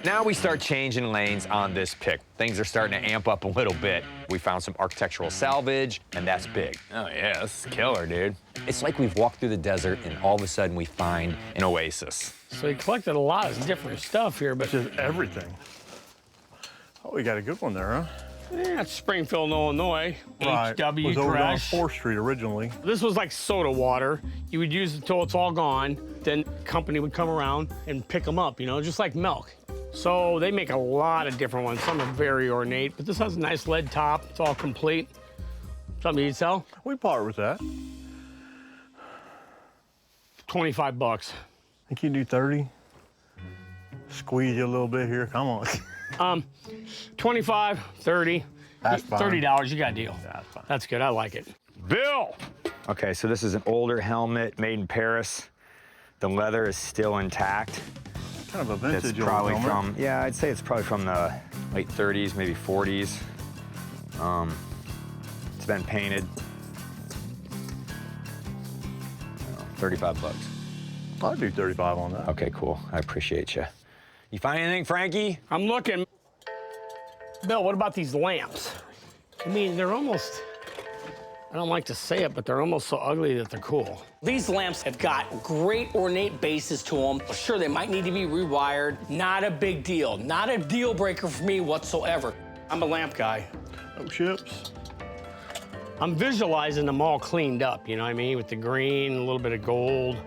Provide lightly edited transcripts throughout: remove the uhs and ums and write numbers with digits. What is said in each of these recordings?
Now we start changing lanes on this pick. Things are starting to amp up a little bit. We found some architectural salvage, and that's big. Oh, yeah, this is killer, dude. It's like we've walked through the desert, and all of a sudden we find an oasis. So he collected a lot of different stuff here, but Just everything. Oh, we got a good one there, huh? yeah, it's Springfield, Illinois. Right. HW was over on Crush. 4th Street originally. This was like soda water. You would use it until it's all gone. Then company would come around and pick them up, you know, just like milk. So they make a lot of different ones. Some are very ornate, but this has a nice lead top. It's all complete. Something you'd sell? We part with that. 25 bucks. Think you can do 30? Squeeze you a little bit here, come on. 25, 30. That's fine. $30, you got a deal. That's fine. That's good, I like it. Bill! Okay, so this is an older helmet made in Paris. The leather is still intact. Kind of a vintage It's probably old helmet. from, yeah, I'd say it's probably from the late 30s, maybe 40s. It's been painted. I don't know, 35 bucks. I'd do 35 on that. Okay, cool. I appreciate you. You find anything, Frankie? I'm looking. Bill, what about these lamps? I mean, they're almost, I don't like to say it, but they're almost so ugly that they're cool. These lamps have got great ornate bases to them. Sure, they might need to be rewired. Not a big deal. Not a deal breaker for me whatsoever. I'm a lamp guy. No chips. I'm visualizing them all cleaned up, you know what I mean? With the green, a little bit of gold.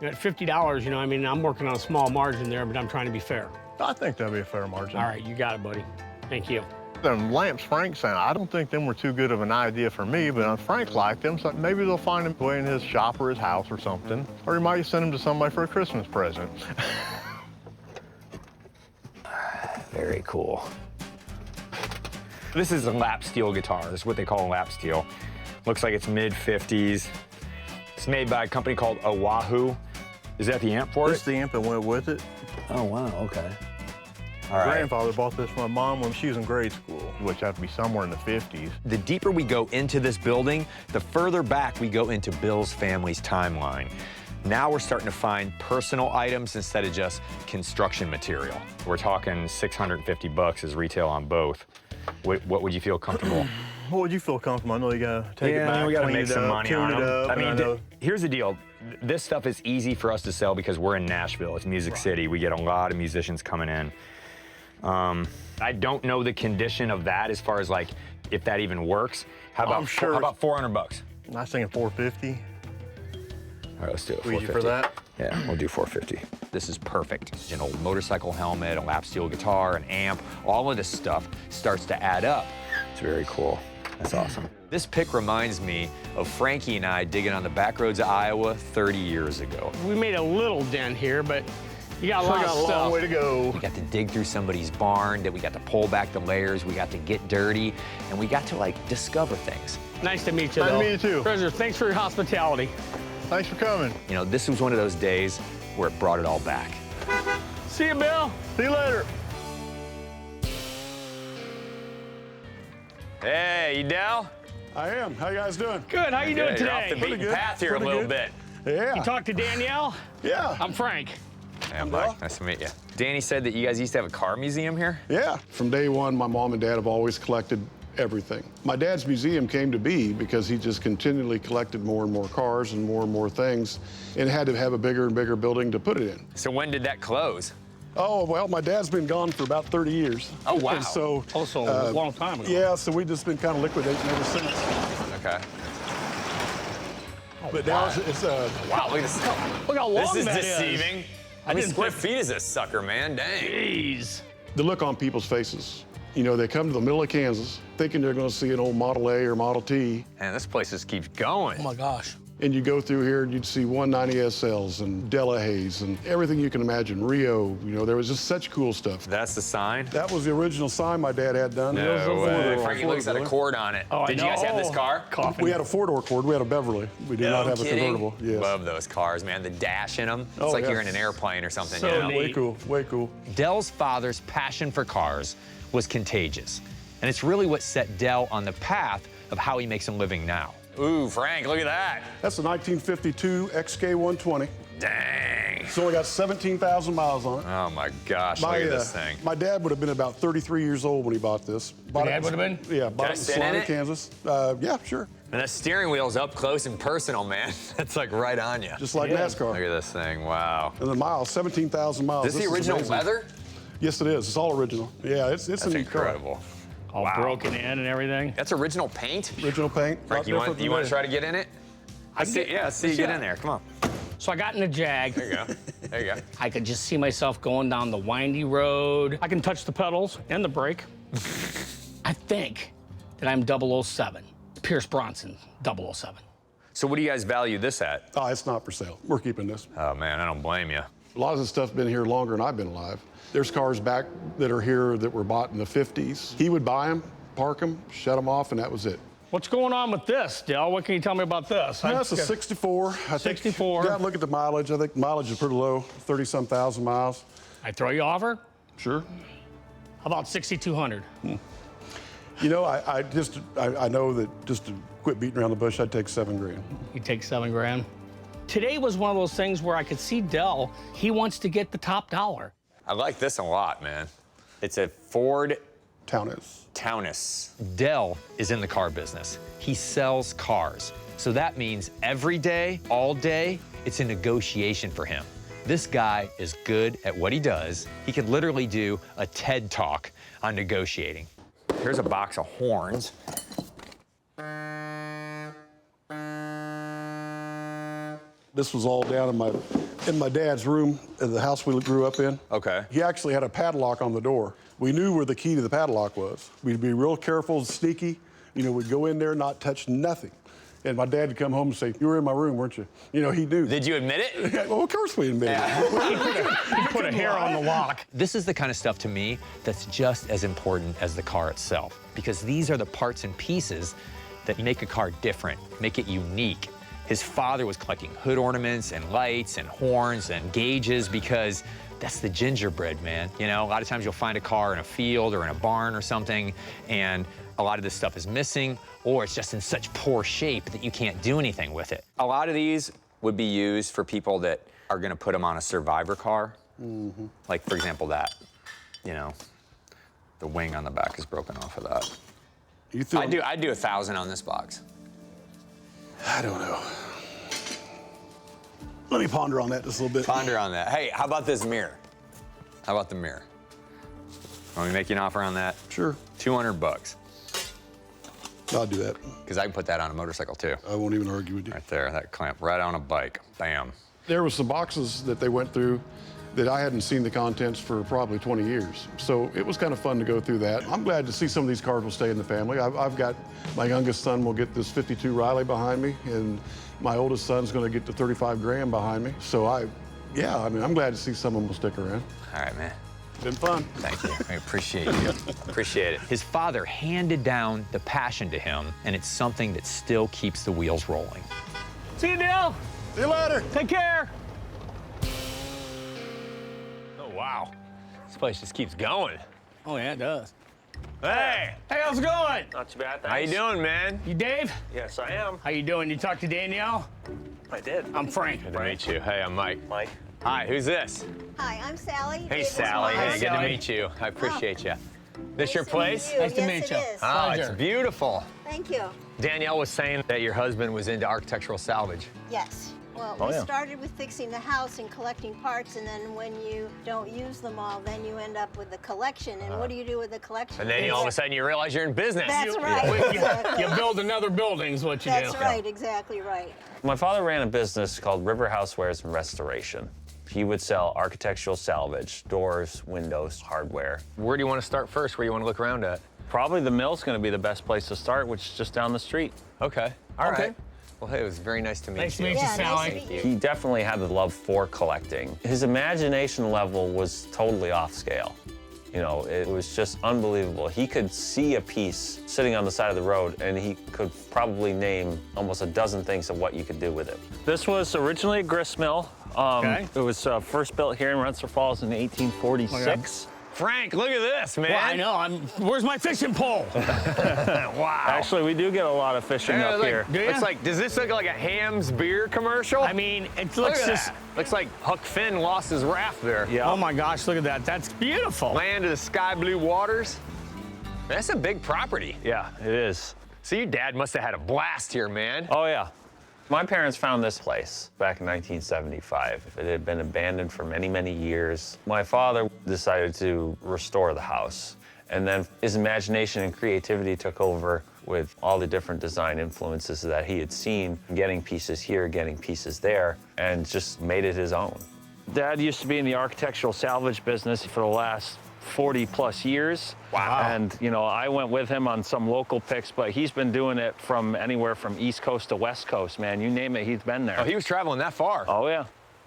At $50, you know, I mean, I'm working on a small margin there, but I'm trying to be fair. I think that'd be a fair margin. All right, you got it, buddy. Thank you. Them lamps Frank sent, I don't think them were too good of an idea for me, but Frank liked them, so maybe they'll find them away in his shop or his house or something. Or he might send them to somebody for a Christmas present. Very cool. This is a lap steel guitar. This is what they call a lap steel. Looks like it's mid-50s. It's made by a company called Oahu. Is that the amp for This it? is the amp that went with it. Oh, wow, okay. All My right. grandfather bought this for my mom when she was in grade school, which had to be somewhere in the 50s. The deeper we go into this building, the further back we go into Bill's family's timeline. Now we're starting to find personal items instead of just construction material. We're talking 650 bucks is retail on both. What would you feel comfortable? What would you feel comfortable? I know you gotta take it back, we gotta clean make it some up, money tune on it them. up, I and mean, know- here's the deal. This stuff is easy for us to sell because we're in Nashville. It's Music City. We get a lot of musicians coming in. I don't know the condition of that as far as like if that even works. How about I'm sure how about 400 bucks? I was thinking 450. All right, let's do it. Squeeze you 450. for that? Yeah, we'll do 450. This is perfect. An old motorcycle helmet, a lap steel guitar, an amp, all of this stuff starts to add up. It's very cool. That's awesome. This pick reminds me of Frankie and I digging on the back roads of Iowa 30 years ago. We made a little dent here, but you got a So lot I got of a long stuff. way to go. We got to dig through somebody's barn, that we got to pull back the layers, we got to get dirty, and we got to like discover things. Nice to meet you, Nice to though. meet you, too. Treasure, thanks for your hospitality. Thanks for coming. You know, this was one of those days where it brought it all back. See you, Bill. See you later. Hey, you down? I am. How you guys doing? Good, how you doing You're off the today? beaten good. path here a Pretty little good. bit. Yeah. You talked to Danielle? Yeah. I'm Frank. Hey, I'm Mike. Nice to meet you. Danny said that you guys used to have a car museum here? Yeah. From day one, my mom and dad have always collected everything. My dad's museum came to be because he just continually collected more and more cars and more things, and had to have a bigger and bigger building to put it in. So when did that close? Oh, well, my dad's been gone for about 30 years. Oh, wow. And so, Also, a long time ago. yeah, so we've just been kind of liquidating ever since. Okay. But now it's Wow, look at this. Look how long This is that deceiving. How many didn't square think- feet is this sucker, man? Dang. Jeez. the look on people's faces. You know, they come to the middle of Kansas thinking they're going to see an old Model A or Model T, Man, this place just keeps going. Oh my gosh. and you go through here and you'd see 190 SLs and Delahaye's and everything you can imagine. Rio, you know, there was just such cool stuff. That's the sign? That was the original sign my dad had done. It was a No way. four-door Frankie looks at a Ford. cord on it. Oh, I Did you guys have this know. car? Coffin. We had a four-door Ford. We had a Beverly. We did not have a convertible. Yes. Love those cars, man. The dash in them. It's Oh, like yeah. you're in an airplane or something, So you know? neat. Way cool. Way cool. Dell's father's passion for cars was contagious. And it's really what set Dell on the path of how he makes a living now. Ooh, Frank, look at that. That's a 1952 XK120. Dang. It's only got 17,000 miles on it. Oh my gosh, look at this thing. My dad would have been about 33 years old when he bought this. Your dad would have been? Yeah, bought it in sit in Salina, it? Kansas. Yeah, sure. And that steering wheel's up close and personal, man. That's like right on you. Just like Yeah. NASCAR. Look at this thing, wow. And the miles, 17,000 miles. Is this the original amazing. leather? Yes, it is. It's all original. Yeah, it's That's a neat incredible. All Wow. broken in and everything. That's original paint? car. Original paint. Frank, you want to try to get in it? Let's see you get in there. Come on. So I got in the Jag. There you go. There you go. I could just see myself going down the windy road. I can touch the pedals and the brake. I think that I'm 007. Pierce Bronson, 007. So what do you guys value this at? Oh, it's not for sale. We're keeping this. Oh man, I don't blame you. A lot of this stuff's been here longer than I've been alive. There's cars back that are here that were bought in the 50s. He would buy them, park them, shut them off, and that was it. What's going on with this, Dale? What can you tell me about this? That's a 64. I think 64. You gotta look at the mileage. I think mileage is pretty low, 30-some thousand miles. I throw you offer? Sure. How about 6,200? You know, I know that just to quit beating around the bush, I'd take 7 grand. You take 7 grand. Today was one of those things where I could see Dell. He wants to get the top dollar. I like this a lot, man. It's a Ford Taunus. Taunus. Dell is in the car business. He sells cars. So that means every day, all day, it's a negotiation for him. This guy is good at what he does. He could literally do a TED Talk on negotiating. Here's a box of horns. This was all down in my dad's room in the house we grew up in. Okay. He actually had a padlock on the door. We knew where the key to the padlock was. We'd be real careful and sneaky. You know, we'd go in there, not touch nothing. And my dad would come home and say, "You were in my room, weren't you?" You know, he knew. Did you admit it? Well, of course we admitted it. He put a hair on the lock. This is the kind of stuff to me that's just as important as the car itself, because these are the parts and pieces that make a car different, make it unique. His father was collecting hood ornaments and lights and horns and gauges because that's the gingerbread, man. You know, a lot of times you'll find a car in a field or in a barn or something, and a lot of this stuff is missing, or it's just in such poor shape that you can't do anything with it. A lot of these would be used for people that are gonna put them on a survivor car. Mm-hmm. Like, for example, that. You know, the wing on the back is broken off of that. I'd do 1,000 on this box. I don't know. Let me ponder on that just a little bit. Ponder on that. Hey, how about this mirror? How about the mirror? Want me to make you an offer on that? Sure. 200 bucks. I'll do that. Because I can put that on a motorcycle too. I won't even argue with you. Right there, that clamp, right on a bike. Bam. There was some boxes that they went through that I hadn't seen the contents for probably 20 years. So it was kind of fun to go through that. I'm glad to see some of these cars will stay in the family. I've got, my youngest son will get this 52 Riley behind me, and my oldest son's gonna get the 35 Grand behind me. So I'm glad to see some of them will stick around. All right, man. Been fun. Thank you. I appreciate you. Appreciate it. His father handed down the passion to him, and it's something that still keeps the wheels rolling. See you, Dale. See you later. Take care. Oh, wow. This place just keeps going. Oh, yeah, it does. Hey! Hey, how's it going? Not too bad, thanks. How you doing, man? You Dave? Yes, I am. How you doing? You talked to Danielle? I did. I'm Frank. Good to meet you. Hey, I'm Mike. Mike. Hi, who's this? Hi, I'm Sally. Hey, It was Sally. mine. Hey, good to Sally. meet you. I appreciate you. This your Nice to meet place? you. Nice to Yes, meet you. it is. Oh, it's Pleasure. beautiful. Thank you. Danielle was saying that your husband was into architectural salvage. Yes. Well, we started with fixing the house and collecting parts, and then when you don't use them all, then you end up with the collection. And what do you do with the collection? And then all of a sudden you realize you're in business. That's right. Exactly. You build another building is what you That's do. right. Exactly right. My father ran a business called River Housewares and Restoration. He would sell architectural salvage, doors, windows, hardware. Where do you want to start first? Where do you want to look around at? Probably the mill's going to be the best place to start, which is just down the street. Okay. All Okay. right. Well, hey, it was very nice to meet Nice to you. meet you, Yeah, nice Sally. to meet you. He definitely had the love for collecting. His imagination level was totally off scale. You know, it was just unbelievable. He could see a piece sitting on the side of the road, and he could probably name almost a dozen things of what you could do with it. This was originally a grist mill. Okay. It was first built here in Rensselaer Falls in 1846. Frank, look at this, man. Well, I know. Where's my fishing pole? Wow. Actually, we do get a lot of fishing up here. Does this look like a Ham's beer commercial? I mean, it Look looks at just. that. Looks like Huck Finn lost his raft there. Yeah. Oh my gosh, look at that. That's beautiful. Land of the sky blue waters. That's a big property. Yeah, it is. So your dad must have had a blast here, man. Oh, yeah. My parents found this place back in 1975. It had been abandoned for many, many years. My father decided to restore the house, and then his imagination and creativity took over with all the different design influences that he had seen, getting pieces here, getting pieces there, and just made it his own. Dad used to be in the architectural salvage business for the last 40+ years. Wow. And, you know, I went with him on some local picks, but he's been doing it from anywhere from East Coast to West Coast, man. You name it, he's been there. Oh, he was traveling that far. Oh, yeah.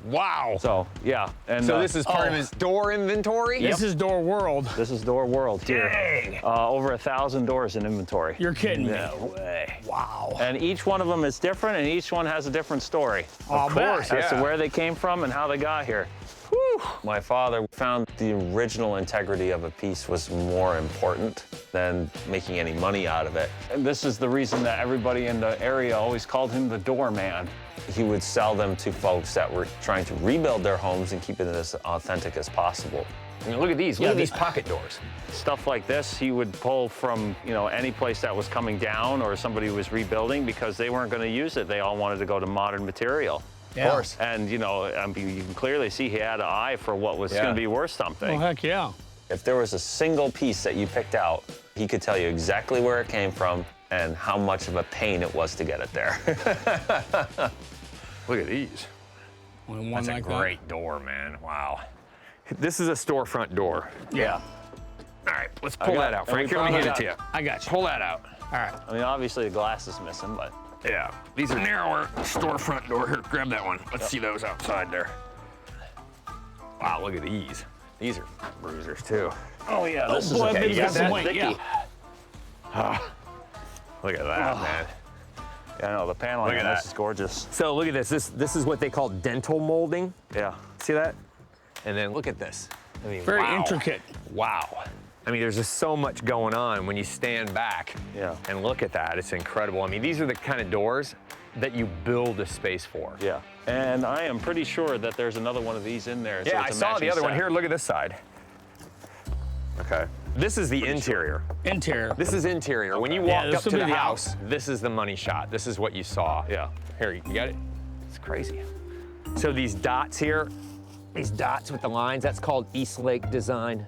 Wow. So, yeah. And So this is part of his door inventory? This is Door World. This is Door World here. Dang. Over 1,000 doors in inventory. You're kidding me. No way. Wow. And each one of them is different, and each one has a different story. Of course, As to yeah. where they came from and how they got here. Whew. My father found the original integrity of a piece was more important than making any money out of it. And this is the reason that everybody in the area always called him the doorman. He would sell them to folks that were trying to rebuild their homes and keep it as authentic as possible. I mean, look at these. Look at these pocket doors. Stuff like this, he would pull from, you know, any place that was coming down or somebody was rebuilding because they weren't going to use it. They all wanted to go to modern material. Yeah. Of course. And, you know, I mean, you can clearly see he had an eye for what was going to be worth something. Oh, heck yeah. If there was a single piece that you picked out, he could tell you exactly where it came from and how much of a pain it was to get it there. Look at these. Only one That's like a great door, man. Wow. This is a storefront door. Yeah. All right, let's pull that out, Frank. Here, let me hand it to you. I got you. Pull that out. All right. I mean, obviously the glass is missing, but Yeah, these are narrower storefront door. Here, grab that one. Let's see those outside there. Wow, look at these. These are bruisers too. oh yeah, this is boy, okay. maybe You got got some that weight, thicky. yeah. Look at that, man. Yeah, I know the paneling Look at on this that. is gorgeous. So look at this. This is what they call dental molding. Yeah. See that? And then look at this. I mean, Very wow. intricate. Wow. I mean, there's just so much going on when you stand back Yeah. and look at that. It's incredible. I mean, these are the kind of doors that you build a space for. Yeah. And I am pretty sure that there's another one of these in there. So Yeah, I it's a saw the matching other one. set. Here, look at this side. Okay. This is the interior. Interior. This is interior. When you Yeah, walked this up will to be the the house, this is the money shot. This is what you saw. Yeah. Here, you got it? It's crazy. So these dots here, these dots with the lines, that's called Eastlake design.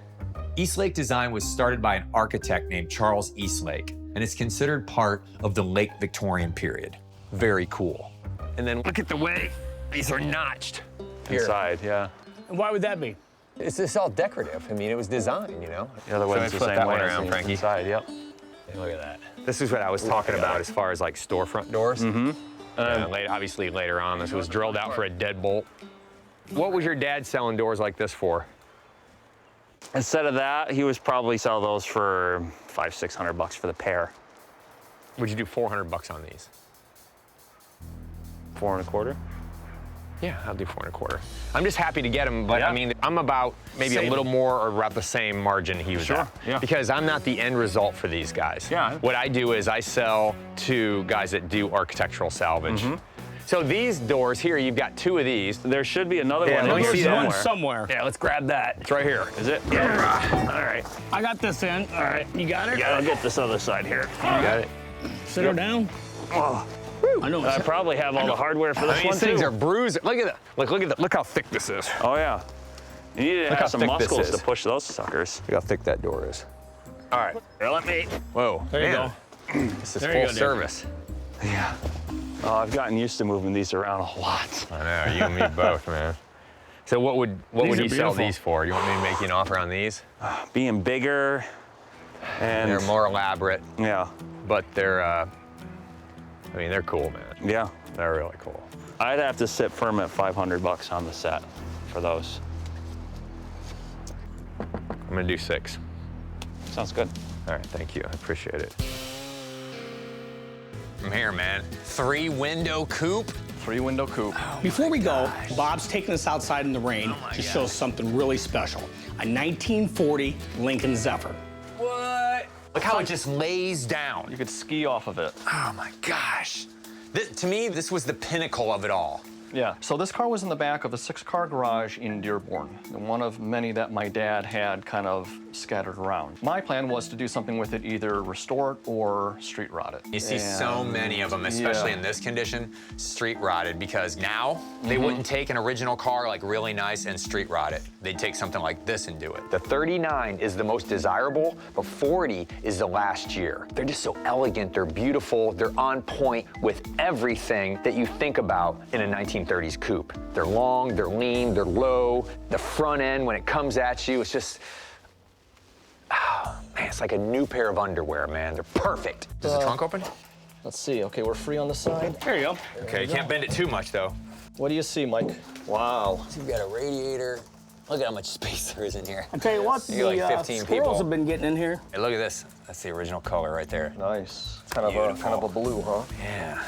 Eastlake design was started by an architect named Charles Eastlake, and it's considered part of the late Victorian period. Very cool. And then look at the way these are notched. Here. Inside, yeah. And why would that be? It's just all decorative. I mean, it was design, you know? The other So one's I the flip same that way one as around, the Frankie. inside, yep. Look at that. This is what I was talking about as far as like storefront doors. Mm-hmm. Obviously later on, this was drilled out for a deadbolt. What was your dad selling doors like this for? Instead of that, he was probably sell those for $500-600 for the pair. Would you do 400 bucks on these? 4 1/4. Yeah, I'll do 4 1/4. I'm just happy to get them, but Yeah. I mean, I'm about maybe Same. a little more or about the same margin he was Sure, at. yeah. Because I'm not the end result for these guys. Yeah. What I do is I sell to guys that do architectural salvage. So these doors here, you've got 2 of these. There should be another Yeah, one let me in see here that. somewhere. Somewhere. Yeah, let's grab that. It's right here. Is it? Yeah. All right. I got this in. All right. You got it? Yeah, I'll get this other side here. You got it. Sit her down. Oh, I know. I probably have all the hardware for I this mean, one these things too. are bruised. Look at that. Look at that. Look how thick this is. Oh yeah. You need to Look how have some thick this muscles is. to push those suckers. Look how thick that door is. All right. Here, let me. Whoa. There you man. go. This is There you full go, Dave. service. Yeah. Oh, I've gotten used to moving these around a lot. I know, you and me both, man. So what would These you are sell beautiful. these for? You want me to make you an offer on these? Being bigger, and They're more elaborate, yeah, but they're, I mean, they're cool, man. yeah. They're really cool. I'd have to sit firm at $500 on the set for those. I'm gonna do 6. Sounds good. All right, thank you, I appreciate it. I'm here, man. 3-window coupe. 3-window coupe. Before we go, Bob's taking us outside in the rain to show us something really special. A 1940 Lincoln Zephyr. What? Look how it just lays down. You could ski off of it. Oh my gosh. To me, this was the pinnacle of it all. Yeah, so this car was in the back of a 6-car garage in Dearborn, one of many that my dad had kind of scattered around. My plan was to do something with it, either restore it or street rot it. You see so many of them, especially in this condition, street rotted, because now they wouldn't take an original car like really nice and street rot it. They'd take something like this and do it. The 39 is the most desirable, but 40 is the last year. They're just so elegant, they're beautiful, they're on point with everything that you think about in a 1930s coupe. They're long, they're lean, they're low. The front end, when it comes at you, it's just, oh, man, it's like a new pair of underwear, man. They're perfect. Does the trunk open? Let's see. Okay, we're free on the side. There you go. Okay, you can't bend it too much, though. What do you see, Mike? Wow. So you've got a radiator. Look at how much space there is in here. I'll tell you what, You're like 15 squirrels people. have been getting in here. Hey, look at this. That's the original color right there. Nice. Kind of a blue, huh? Yeah.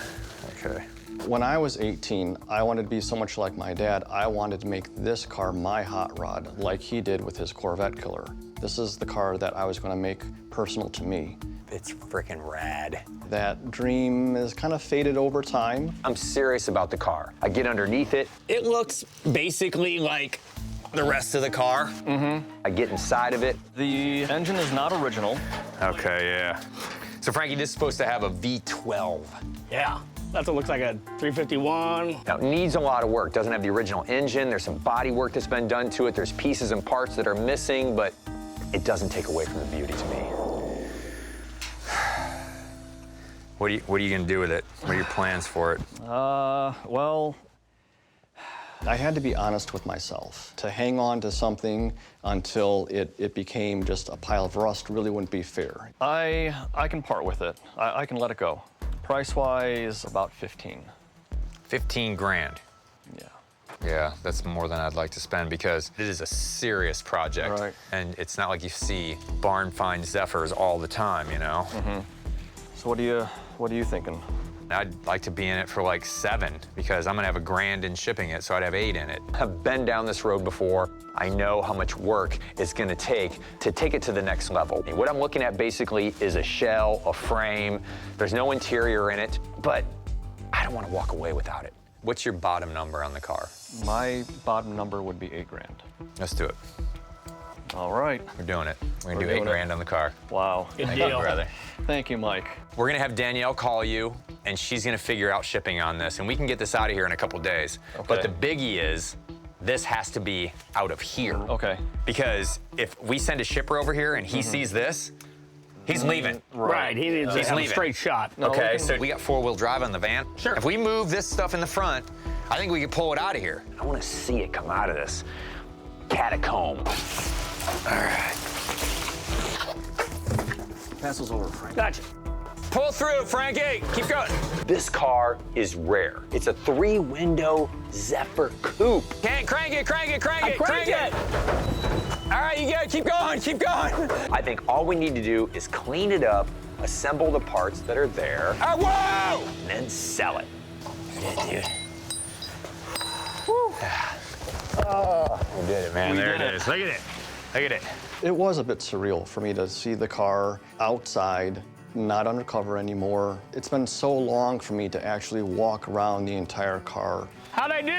Okay. When I was 18, I wanted to be so much like my dad. I wanted to make this car my hot rod, like he did with his Corvette Killer. This is the car that I was going to make personal to me. It's freaking rad. That dream is kind of faded over time. I'm serious about the car. I get underneath it. It looks basically like the rest of the car. I get inside of it. The engine is not original. Okay, yeah. So Frankie, this is supposed to have a V12. Yeah. That's what looks like a 351. Now, it needs a lot of work. Doesn't have the original engine. There's some body work that's been done to it. There's pieces and parts that are missing, but it doesn't take away from the beauty to me. What are you gonna do with it? What are your plans for it? Well, I had to be honest with myself. To hang on to something until it became just a pile of rust really wouldn't be fair. I can part with it. I can let it go. Price-wise, about 15. 15 grand. Yeah. Yeah, that's more than I'd like to spend because it is a serious project. Right. And it's not like you see barn find Zephyrs all the time, you know? So what are you thinking? I'd like to be in it for like 7 because I'm gonna have $1 grand in shipping it, so I'd have 8 in it. I've been down this road before. I know how much work it's gonna take to take it to the next level. What I'm looking at basically is a shell, a frame. There's no interior in it, but I don't wanna walk away without it. What's your bottom number on the car? My bottom number would be 8 grand. Let's do it. All right. We're doing it. We're gonna do 8 grand on the car. Wow. Good Thank deal. you, brother. Thank you, Mike. We're gonna have Danielle call you, and she's gonna figure out shipping on this, and we can get this out of here in a couple days. But the biggie is, this has to be out of here. Okay. Because if we send a shipper over here and he sees this, he's leaving. Right, he needs to He's have a leaving. straight shot. Okay, so we got 4-wheel drive on the van. Sure. If we move this stuff in the front, I think we can pull it out of here. I wanna see it come out of this catacomb. All right. Pass those over, Frank. Gotcha. Pull through, Frankie. Keep going. This car is rare. It's a 3-window Zephyr coupe. Can't crank it, crank it, crank it, crank it. All right, you got it. Keep going, keep going. I think all we need to do is clean it up, assemble the parts that are there. Whoa! And then sell it. There it is, dude. Woo. We did it, man. There it is. Look at it. Look at it. It was a bit surreal for me to see the car outside, not undercover anymore. It's been so long for me to actually walk around the entire car. How'd I do?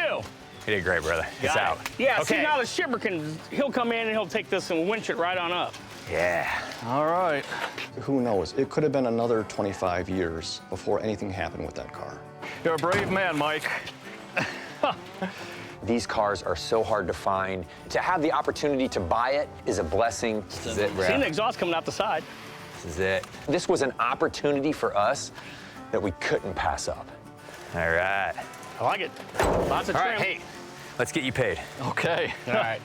You did great, brother. It's Got it. out. Yeah, Okay. see, now the shipper he'll come in and he'll take this and winch it right on up. Yeah. All right. Who knows? It could have been another 25 years before anything happened with that car. You're a brave man, Mike. These cars are so hard to find. To have the opportunity to buy it is a blessing. This is it, bro. See the exhaust coming out the side. This is it. This was an opportunity for us that we couldn't pass up. All right. I like it. Lots of All trim. right, hey, let's get you paid. Okay. All right.